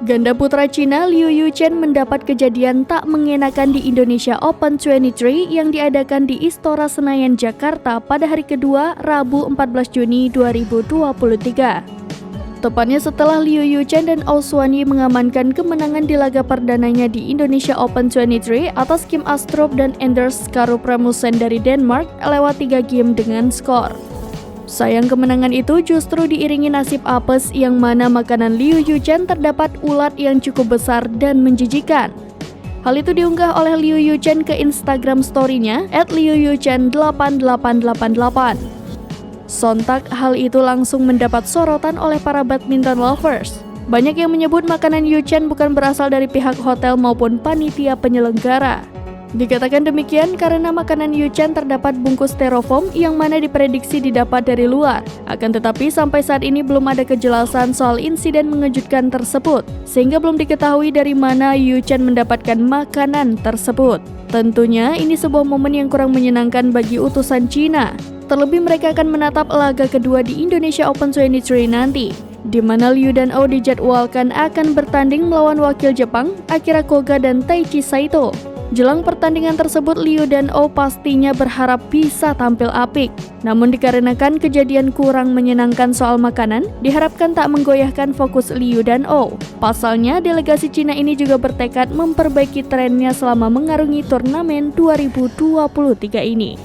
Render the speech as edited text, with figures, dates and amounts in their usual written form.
Ganda putra Cina Liu Yuchen mendapat kejadian tak mengenakan di Indonesia Open 23 yang diadakan di Istora Senayan, Jakarta pada hari kedua, Rabu 14 Juni 2023. Tepatnya setelah Liu Yuchen dan Ao Xuanyi mengamankan kemenangan di laga perdananya di Indonesia Open 23 atas Kim Astrup dan Anders Karup Rasmussen dari Denmark lewat 3 game dengan skor. Sayang kemenangan itu justru diiringi nasib apes yang mana makanan Liu Yuchen terdapat ulat yang cukup besar dan menjijikan. Hal itu diunggah oleh Liu Yuchen ke Instagram story-nya @liuyuchen8888. Sontak hal itu langsung mendapat sorotan oleh para badminton lovers. Banyak yang menyebut makanan Yuchen bukan berasal dari pihak hotel maupun panitia penyelenggara. Dikatakan demikian karena makanan Yuchen terdapat bungkus styrofoam yang mana diprediksi didapat dari luar. Akan tetapi sampai saat ini belum ada kejelasan soal insiden mengejutkan tersebut, sehingga belum diketahui dari mana Yuchen mendapatkan makanan tersebut. Tentunya ini sebuah momen yang kurang menyenangkan bagi utusan Cina. Terlebih mereka akan menatap laga kedua di Indonesia Open 23 nanti, di mana Liu dan Ao dijadwalkan akan bertanding melawan wakil Jepang, Akira Koga dan Taichi Saito. Jelang pertandingan tersebut, Liu dan Ao pastinya berharap bisa tampil apik. Namun dikarenakan kejadian kurang menyenangkan soal makanan, diharapkan tak menggoyahkan fokus Liu dan Ao. Pasalnya, delegasi Cina ini juga bertekad memperbaiki trennya selama mengarungi turnamen 2023 ini.